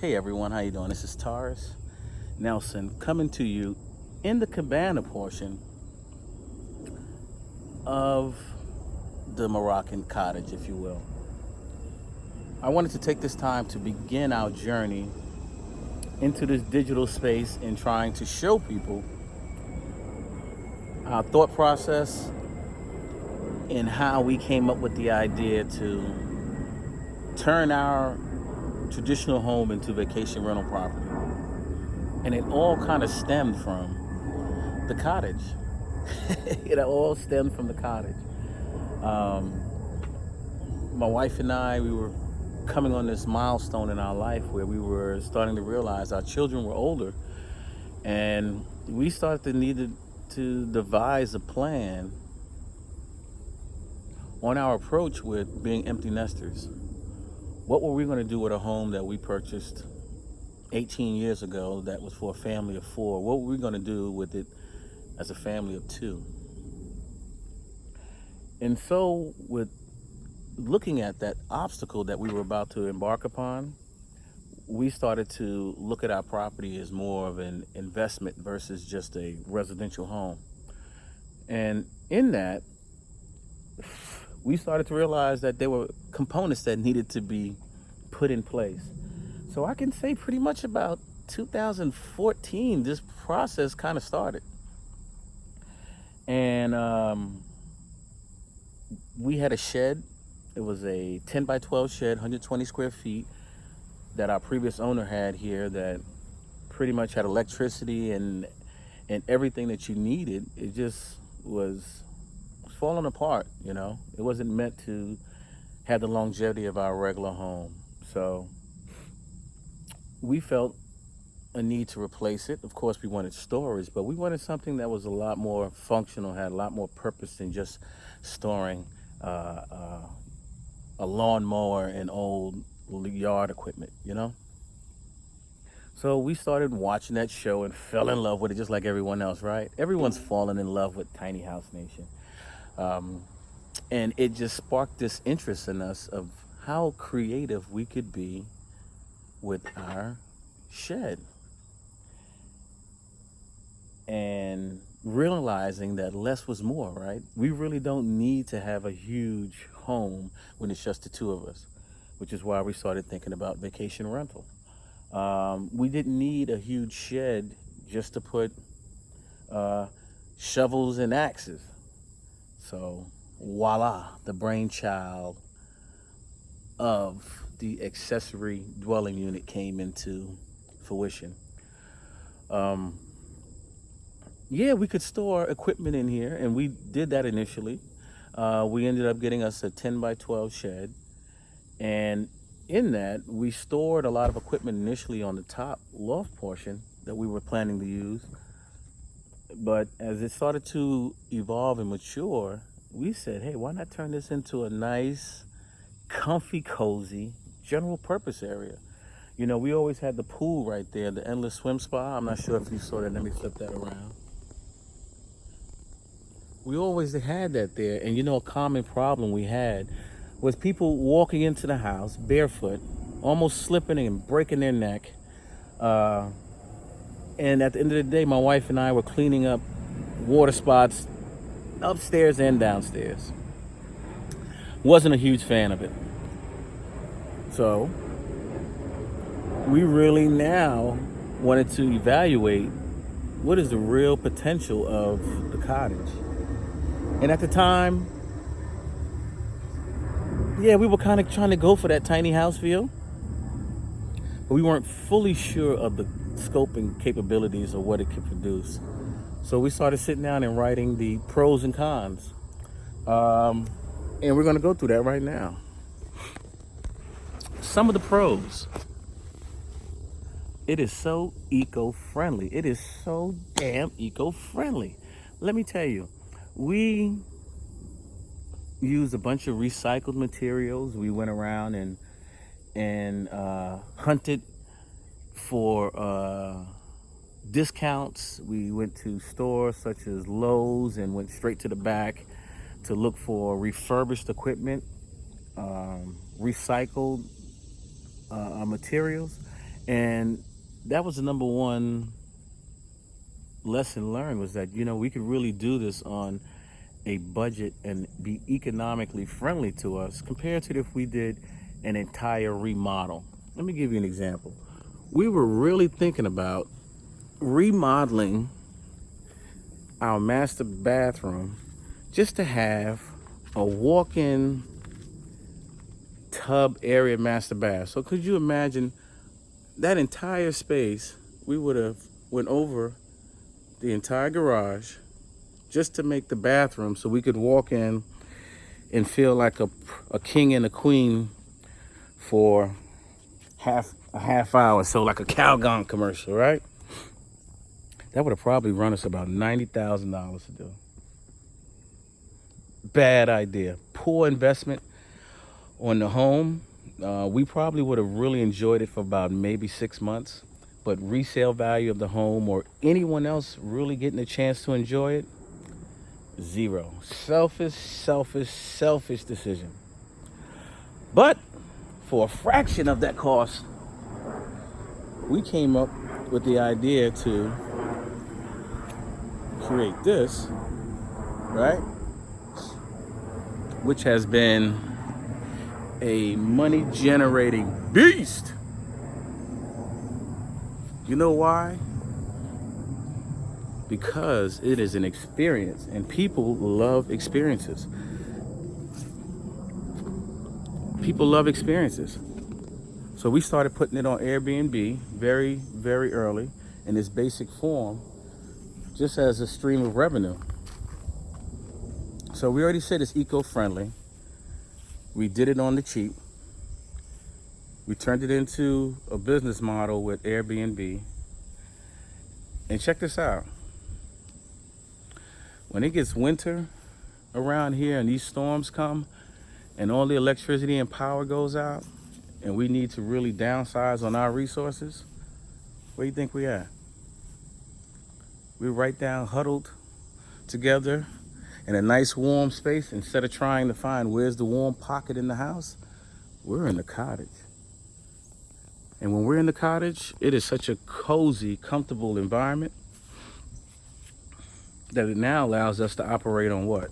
Hey everyone, how you doing? This is Tarus Nelson coming to you in the cabana portion of the Moroccan Cottage, if you will. I wanted to take this time to begin our journey into this digital space and trying to show people our thought process and how we came up with the idea to turn our traditional home into vacation rental property. And it all kind of stemmed from the cottage. It all stemmed from the cottage. My wife and I, we were coming on this milestone in our life where we were starting to realize our children were older, and we started to need to devise a plan on our approach with being empty nesters. What were we going to do with a home that we purchased 18 years ago that was for a family of 4? What were we going to do with it as a family of 2? And so with looking at that obstacle that we were about to embark upon, we started to look at our property as more of an investment versus just a residential home. And in that, we started to realize that there were components that needed to be put in place. So I can say pretty much about 2014, this process kind of started. And we had a shed. It was a 10 by 12 shed, 120 square feet, that our previous owner had here that pretty much had electricity and everything that you needed. It just was falling apart, you know. It wasn't meant to have the longevity of our regular home. So we felt a need to replace it. Of course, we wanted storage, but we wanted something that was a lot more functional, had a lot more purpose than just storing a lawnmower and old yard equipment, you know? So we started watching that show and fell in love with it just like everyone else, right? Everyone's fallen in love with Tiny House Nation. And it just sparked this interest in us of how creative we could be with our shed. And realizing that less was more, right? We really don't need to have a huge home when it's just the 2 of us, which is why we started thinking about vacation rental. We didn't need a huge shed just to put shovels and axes. So voila, the brainchild of the accessory dwelling unit came into fruition. Yeah, we could store equipment in here, and we did that initially. We ended up getting us a 10 by 12 shed, and in that, we stored a lot of equipment initially on the top loft portion that we were planning to use. But as it started to evolve and mature, we said, hey, why not turn this into a nice, comfy, cozy, general purpose area? You know, we always had the pool right there, the endless swim spa. I'm not sure if you saw that. Let me flip that around. We always had that there. And you know, a common problem we had was people walking into the house barefoot, almost slipping and breaking their neck. And at the end of the day, my wife and I were cleaning up water spots upstairs and downstairs. Wasn't a huge fan of it. So we really now wanted to evaluate what is the real potential of the cottage. And at the time, yeah, we were kind of trying to go for that tiny house feel, but we weren't fully sure of the scope and capabilities of what it could produce. So we started sitting down and writing the pros and cons. And we're going to go through that right now. Some of the pros. It is so eco-friendly. It is so damn eco-friendly. Let me tell you, we used a bunch of recycled materials. We went around and hunted for discounts. We went to stores such as Lowe's and went straight to the back to look for refurbished equipment, recycled materials, And that was the number one lesson learned, was that, we could really do this on a budget and be economically friendly to us compared to if we did an entire remodel. Let me give you an example. We were really thinking about remodeling our master bathroom just to have a walk-in tub area master bath. So could you imagine that entire space? We would have went over the entire garage just to make the bathroom so we could walk in and feel like a king and a queen for a half hour. So like a Calgon commercial, right? That would have probably run us about $90,000 to do. Bad idea. Poor investment on the home. We probably would have really enjoyed it for about maybe 6 months, but resale value of the home or anyone else really getting a chance to enjoy it, zero. Selfish decision. But for a fraction of that cost, we came up with the idea to create this, right? Which has been a money generating beast. You know why? Because it is an experience, and people love experiences. People love experiences. So we started putting it on Airbnb very, very early in its basic form, just as a stream of revenue. So we already said it's eco-friendly. We did it on the cheap. We turned it into a business model with Airbnb. And check this out. When it gets winter around here and these storms come and all the electricity and power goes out and we need to really downsize on our resources, where do you think we at? We're right down huddled together in a nice warm space. Instead of trying to find where's the warm pocket in the house, we're in the cottage. And when we're in the cottage, it is such a cozy, comfortable environment that it now allows us to operate on what?